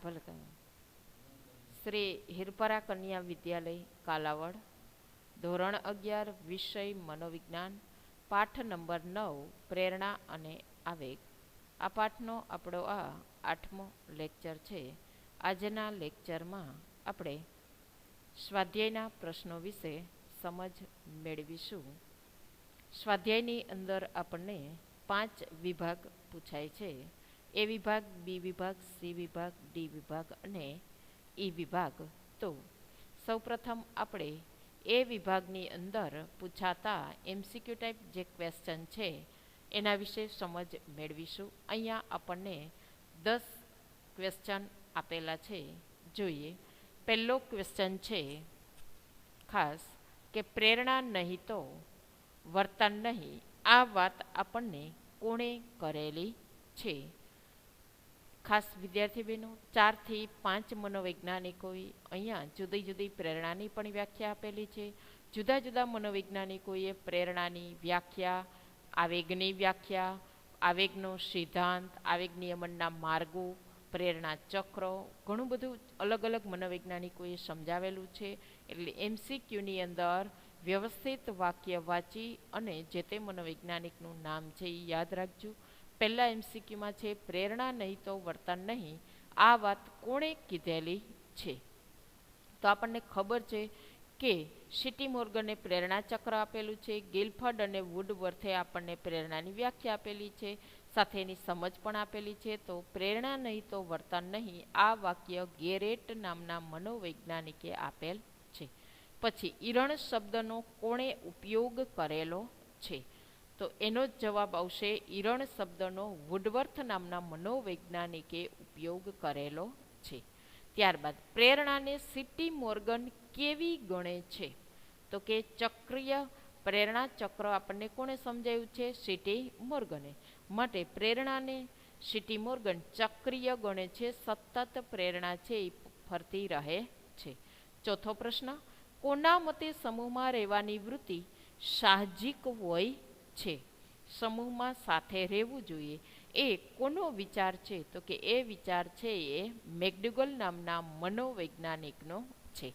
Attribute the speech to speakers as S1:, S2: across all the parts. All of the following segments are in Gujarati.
S1: ભલે તમે શ્રી હિરપરા કન્યા વિદ્યાલય કાલાવડ ધોરણ 11 વિષય મનોવિજ્ઞાન પાઠ નંબર 9 પ્રેરણા અને આવેગ. આ પાઠનો આપણો આ 8મો લેક્ચર છે. આજના લેક્ચરમાં આપણે સ્વાધ્યાયના પ્રશ્નો વિશે સમજ મેળવીશું. સ્વાધ્યાયની અંદર આપણને 5 વિભાગ પૂછાય છે. એ વિભાગ, બી વિભાગ, સી વિભાગ, ડી વિભાગ અને ઈ વિભાગ. તો સૌપ્રથમ આપણે એ વિભાગની અંદર પૂછાતા એમસીક્યુ ટાઈપ જે ક્વેશ્ચન છે એના વિશે સમજ મેળવીશું. અહીંયા આપણને 10 ક્વેશ્ચન આપેલા છે. જોઈએ, પહેલો ક્વેશ્ચન છે ખાસ કે પ્રેરણા નહીં તો વર્તન નહીં. આ વાત આપણને કોણે કરેલી છે? ખાસ વિદ્યાર્થી બહેનો, 4 થી 5 મનોવૈજ્ઞાનિકોએ અહીંયા જુદી જુદી પ્રેરણાની પણ વ્યાખ્યા આપેલી છે. જુદા જુદા મનોવૈજ્ઞાનિકોએ પ્રેરણાની વ્યાખ્યા, આવેગની વ્યાખ્યા, આવેગનો સિદ્ધાંત, આવેગ નિયમનના માર્ગો, પ્રેરણા ચક્રો, ઘણું બધું અલગ અલગ મનોવૈજ્ઞાનિકોએ સમજાવેલું છે. એટલે એમસીક્યુની અંદર વ્યવસ્થિત વાક્ય વાંચી અને જે તે મનોવૈજ્ઞાનિકનું નામ છે એ યાદ રાખજો. પહેલા એમસીક્યુમાં છે પ્રેરણા નહીં તો વર્તન નહીં. આ વાત કોણે કીધેલી છે? તો આપણને ખબર છે કે સીટી મોર્ગને પ્રેરણા ચક્ર આપેલું છે. ગિલફર્ડ અને વુડવર્થે આપણને પ્રેરણાની વ્યાખ્યા આપેલી છે, સાથે એની સમજ પણ આપેલી છે. તો પ્રેરણા નહીં તો વર્તન નહીં, આ વાક્ય ગેરેટ નામના મનોવૈજ્ઞાનિકે આપેલ છે. પછી ઈરણ શબ્દનો કોણે ઉપયોગ કરેલો છે? તો એનો જ જવાબ આવશે ઈરણ શબ્દનો વુડવર્થ નામના મનોવૈજ્ઞાનિકે ઉપયોગ કરેલો છે. ત્યારબાદ પ્રેરણાને સીટી મોર્ગન કેવી ગણે છે? તો કે ચક્રીય પ્રેરણા ચક્ર આપણને કોણે સમજાયું છે? સીટી મોર્ગને. માટે પ્રેરણાને સીટી મોર્ગન ચક્રીય ગણે છે. સતત પ્રેરણા છે એ ફરતી રહે છે. ચોથો પ્રશ્ન, કોના મતે સમૂહમાં રહેવાની વૃત્તિ સાહજિક હોય છે? સમૂહમાં સાથે રહેવું જોઈએ એ કોનો વિચાર છે? તો કે એ વિચાર છે એ મેકડુગલ નામના મનોવૈજ્ઞાનિકનો છે.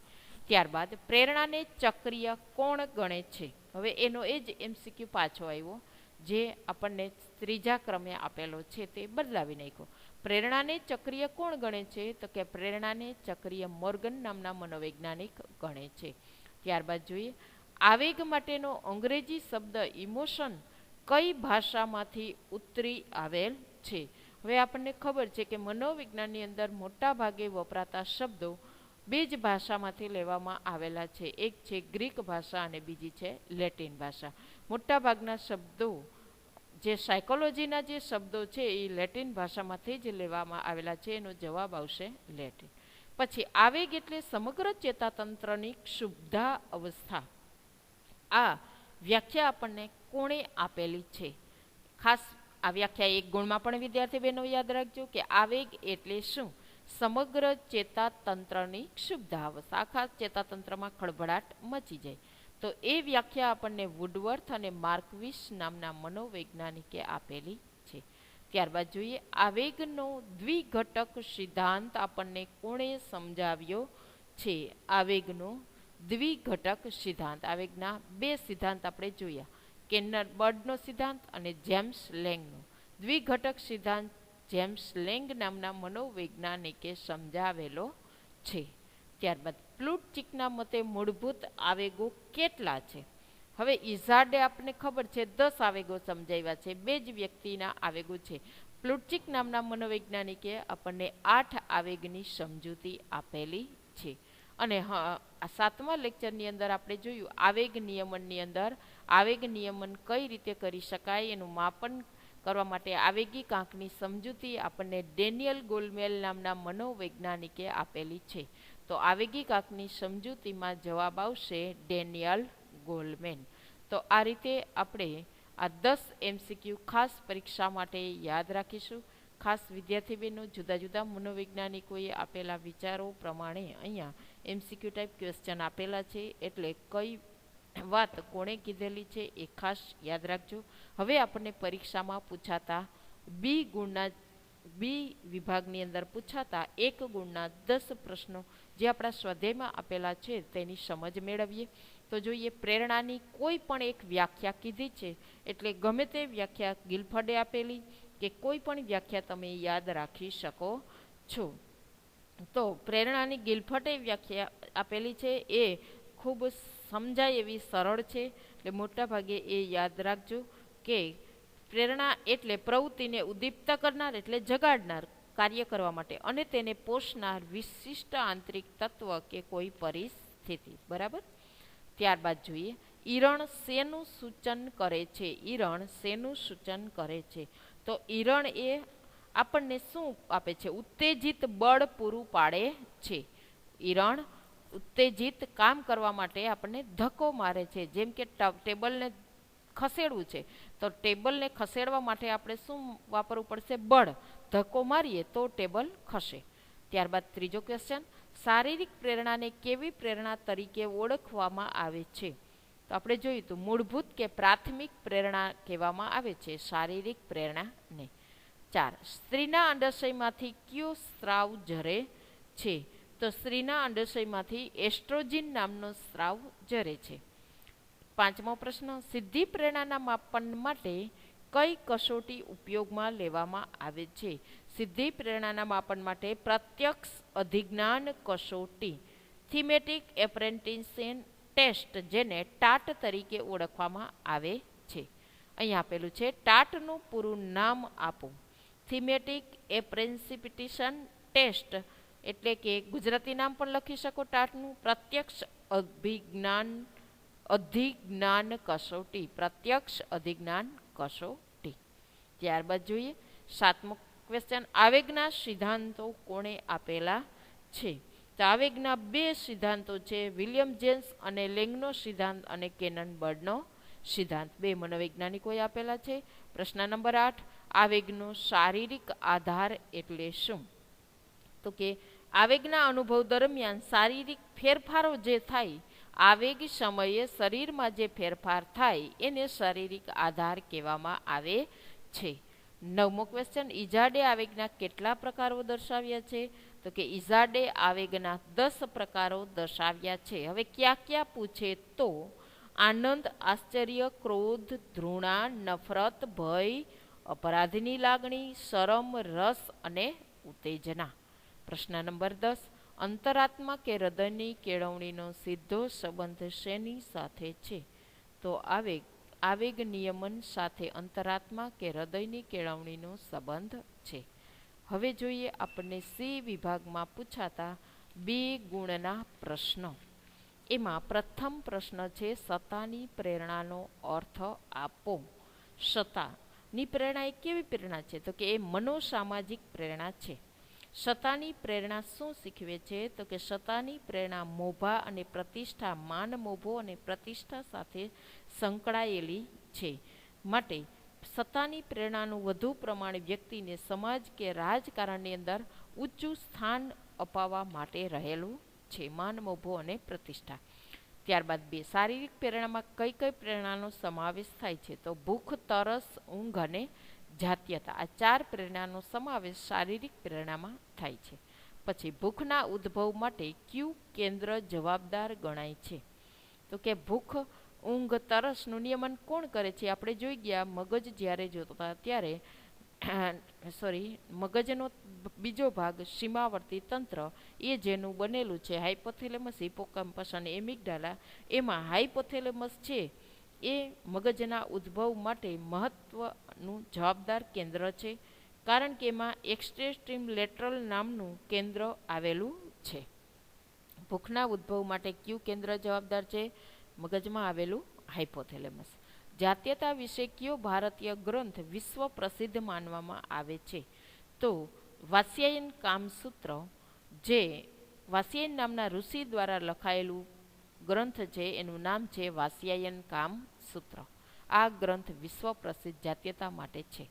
S1: ત્યારબાદ પ્રેરણાને ચક્રીય કોણ ગણે છે? હવે એનો એ જ એમસીક્યુ પાછો આવ્યો જે આપણને ત્રીજા ક્રમે આપેલો છે તે બદલાવી નાખ્યો. પ્રેરણાને ચક્રીય કોણ ગણે છે? તો કે પ્રેરણાને ચક્રીય મોર્ગન નામના મનોવૈજ્ઞાનિક ગણે છે. ત્યારબાદ જોઈએ, આવેગ માટેનો અંગ્રેજી શબ્દ ઇમોશન કઈ ભાષામાંથી ઉતરી આવેલ છે? હવે આપણને ખબર છે કે મનોવિજ્ઞાનની અંદર મોટા ભાગે વપરાતા શબ્દો 2 જ ભાષામાંથી લેવામાં આવેલા છે. એક છે ગ્રીક ભાષા અને બીજી છે લેટિન ભાષા. મોટાભાગના શબ્દો જે સાયકોલોજીના જે શબ્દો છે એ લેટિન ભાષામાંથી જ લેવામાં આવેલા છે. એનો જવાબ આવશે લેટિન. પછી આવેગ એટલે સમગ્ર ચેતાતંત્રની ક્ષુબ્ધા અવસ્થા. આ વ્યાખ્યા આપણને કોણે આપેલી છે? ખાસ આ વ્યાખ્યા એક ગુણમાં પણ વિદ્યાર્થી બહેનો યાદ રાખજો કે આવેગ એટલે શું? સમગ્ર ચેતાતંત્રની ક્ષુબ્ધાવસ્થા, આખા ચેતાતંત્રમાં ખળભળાટ મચી જાય. તો એ વ્યાખ્યા આપણને વુડવર્થ અને માર્કવિસ નામના મનોવૈજ્ઞાનિકે આપેલી છે. ત્યારબાદ જોઈએ, આવેગનો દ્વિઘટક સિદ્ધાંત આપણને કોણે સમજાવ્યો છે? આવેગનો દ્વિઘટક સિદ્ધાંત, આવેગના 2 સિદ્ધાંત આપણે જોયા, કેનર બર્ડનો સિદ્ધાંત અને જેમ્સ લેંગનો. દ્વિઘટક સિદ્ધાંત જેમ્સ લેંગ નામના મનોવૈજ્ઞાનિકે સમજાવેલો છે. ત્યારબાદ પ્લુટચિકના મતે મૂળભૂત આવેગો કેટલા છે? હવે ઇઝાર્ડે આપણને ખબર છે 10 આવેગો સમજાવ્યા છે, 2 જ વ્યક્તિના આવેગો છે. પ્લુટચિક નામના મનોવૈજ્ઞાનિકે આપણને 8 આવેગની સમજૂતી આપેલી છે. અને આ 7મા લેક્ચરની અંદર આપણે જોયું આવેગ નિયમનની અંદર આવેગ નિયમન કઈ રીતે કરી શકાય, એનું માપન કરવા માટે આવેગિક આંકની સમજૂતી આપણને ડેનિયલ ગોલમેલ નામના મનોવૈજ્ઞાનિકે આપેલી છે. તો આવેગિક આંકની સમજૂતીમાં જવાબ આવશે ડેનિયલ ગોલમેન. તો આ રીતે આપણે આ 10 એમસીક્યુ ખાસ પરીક્ષા માટે યાદ રાખીશું. ખાસ વિદ્યાર્થી બહેનો, જુદા જુદા મનોવૈજ્ઞાનિકોએ આપેલા વિચારો પ્રમાણે અહીંયા એમસીક્યુ ટાઈપ ક્વેશ્ચન આપેલા છે. એટલે કઈ વાત કોણે કીધેલી છે એ ખાસ યાદ રાખજો. હવે આપણને પરીક્ષામાં પૂછાતા બી ગુણના બી વિભાગની અંદર પૂછાતા 1 ગુણના 10 પ્રશ્નો જે આપણા સ્વાધ્યાયમાં આપેલા છે તેની સમજ મેળવીએ. તો જોઈએ, પ્રેરણાની કોઈ પણ એક વ્યાખ્યા કીધી છે, એટલે ગમે તે વ્યાખ્યા ગિલફર્ડે આપેલી કે કોઈ પણ વ્યાખ્યા તમે યાદ રાખી શકો છો. તો પ્રેરણાની ગિલફર્ડે વ્યાખ્યા આપેલી છે એ ખૂબ સમજાય એવી સરળ છે, એટલે મોટાભાગે એ યાદ રાખજો કે પ્રેરણા એટલે પ્રવૃત્તિને ઉદ્દીપ્ત કરનાર એટલે જગાડનાર કાર્ય કરવા માટે અને તેને પોષનાર વિશિષ્ટ આંતરિક તત્વ કે કોઈ પરિસ્થિતિ. બરાબર. ત્યારબાદ જોઈએ, ઈરણ શેનું સૂચન કરે છે? ઈરણ શેનું સૂચન કરે છે? તો ઈરણ એ આપણને શું આપે છે? ઉત્તેજિત બળ પૂરું પાડે છે. ઈરણ ઉત્તેજિત કામ કરવા માટે આપણને ધક્કો મારે છે. જેમ કે ટેબલને ખસેડવું છે તો ટેબલને ખસેડવા માટે આપણે શું વાપરવું પડશે? બળ. ધક્કો મારીએ તો ટેબલ ખસે. ત્યારબાદ ત્રીજો ક્વેશ્ચન, શારીરિક પ્રેરણાને કેવી પ્રેરણા તરીકે ઓળખવામાં આવે છે? તો આપણે જોયું તો મૂળભૂત કે પ્રાથમિક પ્રેરણા કહેવામાં આવે છે શારીરિક પ્રેરણાને. 4, સ્ત્રીના અંડાશયમાંથી કયો સ્ત્રાવ ઝરે છે? તો સ્ત્રીના અંડાશયમાંથી એસ્ટ્રોજિન નામનો સ્ત્રાવ ઝરે છે. 5મો પ્રશ્ન, સિદ્ધિ પ્રેરણાના માપન માટે કઈ કસોટી ઉપયોગમાં લેવામાં આવે છે? સિદ્ધિ પ્રેરણાના માપન માટે પ્રત્યક્ષ અધિજ્ઞાન કસોટી, થીમેટિક એપ્રેન્ટિસેશન ટેસ્ટ, જેને ટાટ તરીકે ઓળખવામાં આવે છે. અહીં આપેલું છે, ટાટનું પૂરું નામ આપો. થીમેટિક એપ્રેન્ટિસેશન ટેસ્ટ એટલે કે ગુજરાતી નામ પણ લખી શકો ટાટનું, પ્રત્યક્ષ અધિજ્ઞાન કસોટી, પ્રત્યક્ષ અધિજ્ઞાન કસોટી. ત્યારબાદ જોઈએ 7મો ક્વેશ્ચન, આવેગના સિદ્ધાંતો કોણે આપેલા છે? તો આવેગના 2 સિદ્ધાંતો છે, વિલિયમ જેમ્સ અને લેંગનો સિદ્ધાંત અને કેનન બર્ડનો સિદ્ધાંત. 2 મનોવૈજ્ઞાનિકોએ આપેલા છે. પ્રશ્ન નંબર 8, આવેગનો શારીરિક આધાર એટલે શું? તો કે આવેગના અનુભવ દરમિયાન શારીરિક ફેરફારો જે થાય, આવેગ સમયે શરીરમાં જે ફેરફાર થાય એને શારીરિક આધાર કહેવામાં આવે છે. 9મો ક્વેશ્ચન, ઇઝાર્ડે આવેગના કેટલા પ્રકારો દર્શાવ્યા છે? તો કે ઇઝાર્ડે આવેગના 10 પ્રકારો દર્શાવ્યા છે. હવે ક્યાં ક્યાં પૂછે તો આનંદ, આશ્ચર્ય, ક્રોધ, ધૃણા, નફરત, ભય, અપરાધની લાગણી, શરમ, રસ અને ઉત્તેજના. પ્રશ્ન નંબર 10, અંતરાત્મા કે હૃદયની કેળવણીનો સીધો સંબંધ શેની સાથે છે? તો આવેગ નિયમન સાથે અંતરાત્મા કે હૃદયની કેળવણીનો સંબંધ છે. હવે જોઈએ આપણને સી વિભાગમાં પૂછાતા 2 ગુણના પ્રશ્નો. એમાં પ્રથમ પ્રશ્ન છે, સત્તાની પ્રેરણાનો અર્થ આપો. સત્તાની પ્રેરણા એ કેવી પ્રેરણા છે? તો કે એ મનોસામાજિક પ્રેરણા છે. સત્તાની પ્રેરણા શું શીખવે છે? તો કે સત્તાની પ્રેરણા મોભા અને પ્રતિષ્ઠા, માન, મોભો અને પ્રતિષ્ઠા સાથે સંકળાયેલી છે. માટે સત્તાની પ્રેરણાનું વધુ પ્રમાણ વ્યક્તિને સમાજ કે રાજકારણની અંદર ઊંચું સ્થાન અપાવવા માટે રહેલું છે. માન, મોભો અને પ્રતિષ્ઠા. ત્યારબાદ 2, શારીરિક પ્રેરણામાં કઈ કઈ પ્રેરણાનો સમાવેશ થાય છે? તો ભૂખ, તરસ, ઊંઘ અને જાત્યતા. આ 4 પ્રેરણાનો સમાવેશ શારીરિક પ્રેરણામાં થાય છે. પછી ભૂખના ઉદ્ભવ માટે કયું કેન્દ્ર જવાબદાર ગણાય છે? તો કે ભૂખ, ઊંઘ, તરસનું નિયમન કોણ કરે છે? આપણે જોઈ ગયા, મગજ જ્યારે જોતા ત્યારે મગજનો બીજો ભાગ સીમાવર્તી તંત્ર એ જેનું બનેલું છે હાઇપોથેલેમસ, હિપોકેમ્પસ અને એમિગડાલા. એમાં હાઇપોથેલેમસ છે એ મગજના ઉદ્ભવ માટે મહત્વનું જવાબદાર કેન્દ્ર છે, કારણ કે એમાં એક્સ્ટ્રીમ લેટરલ નામનું કેન્દ્ર આવેલું છે. ભૂખના ઉદ્ભવ માટે કયું કેન્દ્ર જવાબદાર છે? મગજમાં આવેલું હાઇપોથેલેમસ. જાત્યતા વિશે કયો ભારતીય ગ્રંથ વિશ્વ પ્રસિદ્ધ માનવામાં આવે છે? તો વાત્સ્યાયન કામસૂત્ર, જે વાત્સ્યાયન નામના ઋષિ દ્વારા લખાયેલું ગ્રંથ છે એનું નામ છે વાત્સ્યાયન કામસૂત્ર. આ ગ્રંથ વિશ્વ પ્રસિદ્ધ જાત્યતા માટે છે.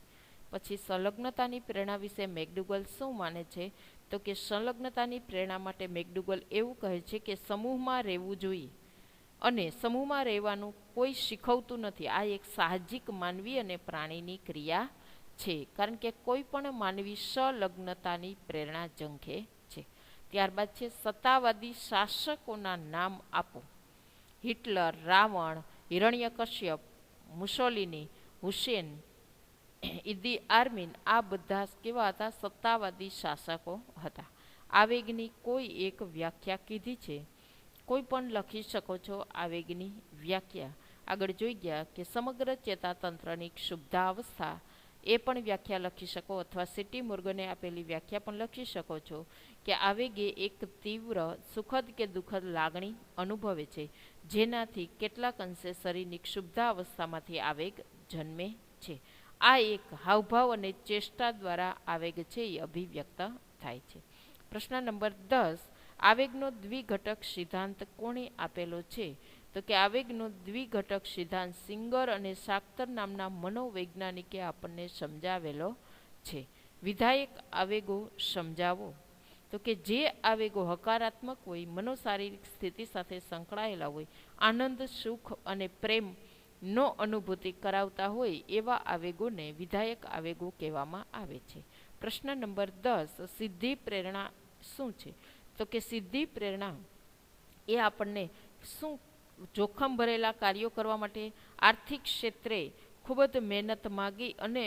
S1: પછી સંલગ્નતાની પ્રેરણા વિશે મેકડુગલ શું માને છે? તો કે સંલગ્નતાની પ્રેરણા માટે મેકડુગલ એવું કહે છે કે સમૂહમાં રહેવું જોઈએ અને સમૂહમાં રહેવાનું કોઈ શીખવતું નથી. આ એક સાહજિક માનવી અને પ્રાણીની ક્રિયા છે, કારણ કે કોઈ પણ માનવી સંલગ્નતાની પ્રેરણા ઝંખે છે. ત્યારબાદ છે સત્તાવાદી શાસકોના નામ આપો. Hitler, Ravan, Hiranyakashyap, Mussolini, Hussain, Idi આર્મીન, આ બધા કેવા હતા? સત્તાવાદી શાસકો હતા. આવેગની કોઈ એક વ્યાખ્યા કીધી છે, કોઈ પણ લખી શકો છો આવેગની વ્યાખ્યા. આગળ જોઈ ગયા કે સમગ્ર ચેતાતંત્રની ક્ષુબ્ધાવસ્થા, એ પણ વ્યાખ્યા લખી શકો, અથવા સિટી મુર્ગને આપેલી વ્યાખ્યા પણ લખી શકો છો કે આવેગે એક તીવ્ર સુખદ કે દુઃખદ લાગણી અનુભવે છે, જેનાથી કેટલાક અંશે શરીરની ક્ષુબ્ધાવસ્થામાંથી આવેગ જન્મે છે. આ એક હાવભાવ અને ચેષ્ટા દ્વારા આવેગ છે એ અભિવ્યક્ત થાય છે. પ્રશ્ન નંબર 10, આવેગનો દ્વિઘટક સિદ્ધાંત કોણે આપેલો છે? તો કે આવેગનો દ્વિઘટક સિદ્ધાંત સિંગર અને શાક્તર નામના મનોવૈજ્ઞાનિકે આપણને સમજાવેલો છે. વિધાયક આવેગો સમજાવો. તો કે જે આવેગો હકારાત્મક હોય, મનોશારીરિક સ્થિતિ સાથે સંકળાયેલા હોય, આનંદ, સુખ અને પ્રેમનો અનુભૂતિ કરાવતા હોય, એવા આવેગોને વિધાયક આવેગો કહેવામાં આવે છે. પ્રશ્ન નંબર 10, સિદ્ધિ પ્રેરણા શું છે? તો કે સિદ્ધિ પ્રેરણા એ આપણને શું જોખમ ભરેલા કાર્યો કરવા માટે, આર્થિક ક્ષેત્રે ખૂબ જ મહેનત માગી અને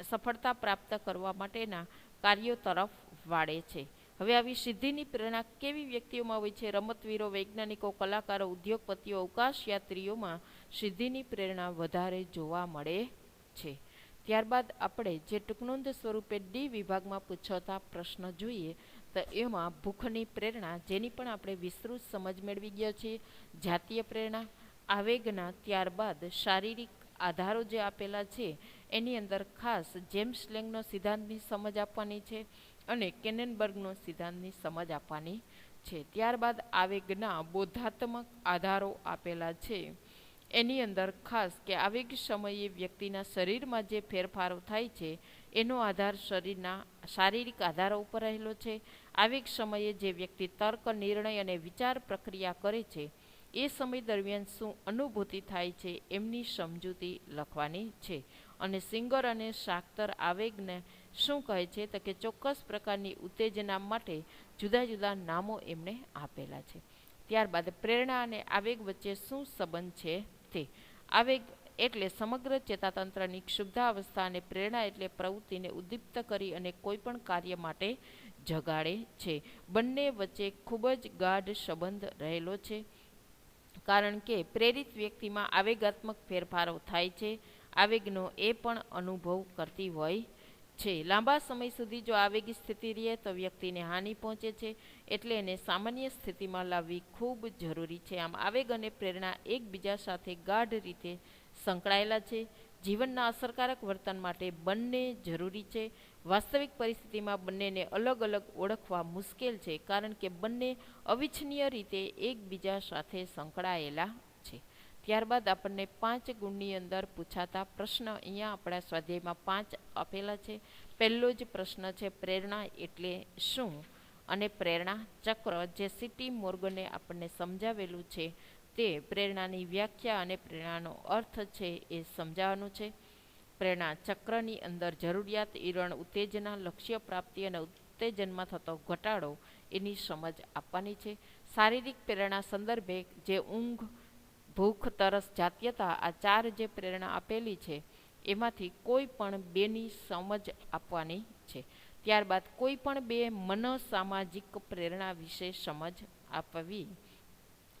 S1: સફળતા પ્રાપ્ત કરવા માટેના કાર્યો તરફ વાળે છે. હવે આવી સિદ્ધિની પ્રેરણા કેવી વ્યક્તિઓમાં હોય છે? રમતવીરો, વૈજ્ઞાનિકો, કલાકારો, ઉદ્યોગપતિઓ, અવકાશયાત્રીઓમાં સિદ્ધિની પ્રેરણા વધારે જોવા મળે છે. ત્યારબાદ આપણે જે ટૂંકનોંધ સ્વરૂપે ડી વિભાગમાં પૂછાતા પ્રશ્ન જોઈએ, તો એમાં ભૂખની પ્રેરણા, જેની પણ આપણે વિસ્તૃત સમજ મેળવી ગયા છીએ. જાતીય પ્રેરણા, આવેગના ત્યારબાદ શારીરિક આધારો જે આપેલા છે, એની અંદર ખાસ જેમ્સ લેંગનો સિદ્ધાંતની સમજ આપવાની છે અને કેનનબર્ગનો સિદ્ધાંતની સમજ આપવાની છે. ત્યારબાદ આવેગના બોધાત્મક આધારો આપેલા છે. એની અંદર ખાસ કે આવેગ સમયે વ્યક્તિના શરીરમાં જે ફેરફારો થાય છે, એનો આધાર શરીરના શારીરિક આધારો ઉપર રહેલો છે. આવેગ સમયે જે વ્યક્તિ તર્ક, નિર્ણય અને વિચાર પ્રક્રિયા કરે છે, એ સમય દરમિયાન શું અનુભૂતિ થાય છે, એમની સમજૂતી લખવાની છે. અને સિંગર અને શાક્તર આવેગને શું કહે છે? તો કે ચોક્કસ પ્રકારની ઉત્તેજના માટે જુદા જુદા નામો એમને આપેલા છે. ત્યારબાદ પ્રેરણા અને આવેગ વચ્ચે શું સંબંધ છે? તે આવેગ એટલે સમગ્ર ચેતાતંત્રની ક્ષુબ્ધાવસ્થા અને પ્રેરણા એટલે પ્રવૃત્તિને ઉદ્દીપ્ત કરી અને કોઈ પણ કાર્ય માટે જગાડે છે. બંને વચ્ચે ખૂબ જ ગાઢ સંબંધ રહેલો છે, કારણ કે પ્રેરિત વ્યક્તિમાં આવેગાત્મક ફેરફારો થાય છે. આવેગનો એ પણ અનુભવ કરતી હોય છે. લાંબા સમય સુધી જો આવેગી સ્થિતિ રહે તો વ્યક્તિને હાનિ પહોંચે છે, એટલે એને સામાન્ય સ્થિતિમાં લાવવી ખૂબ જરૂરી છે. આમ આવેગ અને પ્રેરણા એકબીજા સાથે ગાઢ રીતે સંકળાયેલા છે. જીવનના અસરકારક વર્તન માટે બંને જરૂરી છે. વાસ્તવિક પરિસ્થિતિમાં બંનેને અલગ અલગ ઓળખવા મુશ્કેલ છે, કારણ કે બંને અવિચ્છનીય રીતે એકબીજા સાથે સંકળાયેલા છે. ત્યારબાદ આપણને 5 ગુણની અંદર પૂછાતા પ્રશ્ન અહીંયા આપણા સ્વાધ્યાયમાં 5 આપેલા છે. પહેલો જ પ્રશ્ન છે, પ્રેરણા એટલે શું? અને પ્રેરણા ચક્ર, જે સિટી મોર્ગને આપણને સમજાવેલું છે, તે પ્રેરણાની વ્યાખ્યા અને પ્રેરણાનો અર્થ છે એ સમજાવવાનું છે. પ્રેરણા ચક્રની અંદર જરૂરિયાત, ઈરણ, ઉત્તેજના, લક્ષ્ય પ્રાપ્તિ અને ઉત્તેજનમાં થતો ઘટાડો, એની સમજ આપવાની છે. શારીરિક પ્રેરણા સંદર્ભે જે ઊંઘ, ભૂખ, તરસ, જાતીયતા, આ 4 જે પ્રેરણા આપેલી છે, એમાંથી કોઈ પણ 2ની સમજ આપવાની છે. ત્યારબાદ કોઈ પણ 2 મનોસામાજિક પ્રેરણા વિશે સમજ આપવી.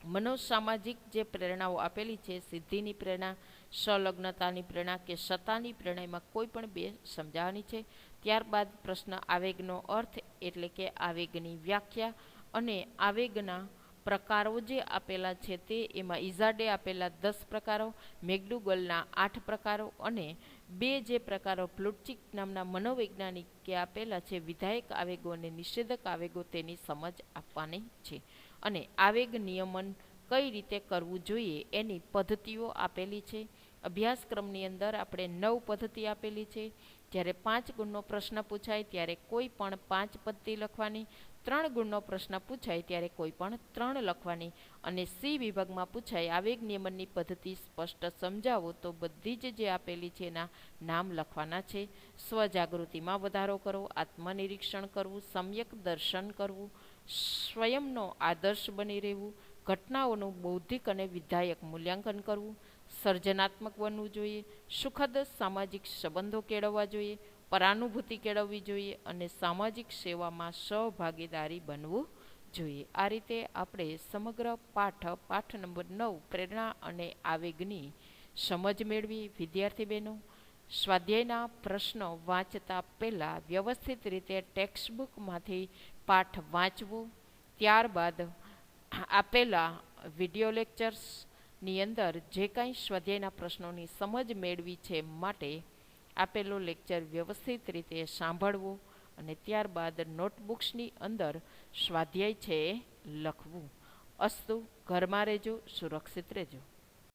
S1: મનોસામાજિક જે પ્રેરણાઓ આપેલી છે, સિદ્ધિની પ્રેરણા, સંલગ્નતાની પ્રેરણા કે સત્તાની પ્રેરણા, એમાં કોઈ પણ 2 સમજાવવાની છે. ત્યારબાદ પ્રશ્ન આવેગનો અર્થ એટલે કે આવેગની વ્યાખ્યા અને આવેગના પ્રકારો જે આપેલા છે તે, એમાં ઇઝાર્ડે આપેલા 10 પ્રકારો, મેકડુગલના 8 પ્રકારો અને 2 જે પ્રકારો પ્લુટચિક નામના મનોવૈજ્ઞાનિકે આપેલા છે, વિધાયક આવેગો અને નિષેધક આવેગો, તેની સમજ આપવાની છે. અને આવેગ નિયમન કઈ રીતે કરવું જોઈએ એની પદ્ધતિઓ આપેલી છે. અભ્યાસક્રમની અંદર આપણે 9 પદ્ધતિ આપેલી છે. જ્યારે 5 ગુણનો પ્રશ્ન પૂછાય ત્યારે કોઈ પણ 5 પદ્ધતિ લખવાની. 3 ગુણનો પ્રશ્ન પૂછાય ત્યારે કોઈ પણ 3 લખવાની અને સી વિભાગમાં પૂછાય આવેગ નિયમનની પદ્ધતિ સ્પષ્ટ સમજાવો તો બધી જ જે આપેલી છે એના નામ લખવાના છે. સ્વજાગૃતિમાં વધારો કરવો, આત્મનિરીક્ષણ કરવું, સમ્યક દર્શન કરવું, સ્વયંનો આદર્શ બની રહેવું, ઘટનાઓનું બૌદ્ધિક અને વિધાયક મૂલ્યાંકન કરવું, સર્જનાત્મક બનવું જોઈએ, સુખદ સામાજિક સંબંધો કેળવવા જોઈએ, પરાનુભૂતિ કેળવવી જોઈએ અને સામાજિક સેવામાં સહભાગીદારી બનવું જોઈએ. આ રીતે આપણે સમગ્ર પાઠ નંબર 9 પ્રેરણા અને આવેગની સમજ મેળવી. વિદ્યાર્થી બહેનો, સ્વાધ્યાયના પ્રશ્નો વાંચતા પહેલાં વ્યવસ્થિત રીતે ટેક્સ્ટબુકમાંથી પાઠ વાંચવો. ત્યારબાદ આપેલા વિડીયો લેક્ચર્સની અંદર જે કાંઈ સ્વાધ્યાયના પ્રશ્નોની સમજ મેળવી છે માટે આપેલો લેક્ચર વ્યવસ્થિત રીતે સાંભળવો અને ત્યારબાદ નોટબુક્સની અંદર સ્વાધ્યાય છે લખવું. અસ્તુ. ઘરમાં રહેજો, સુરક્ષિત રહેજો.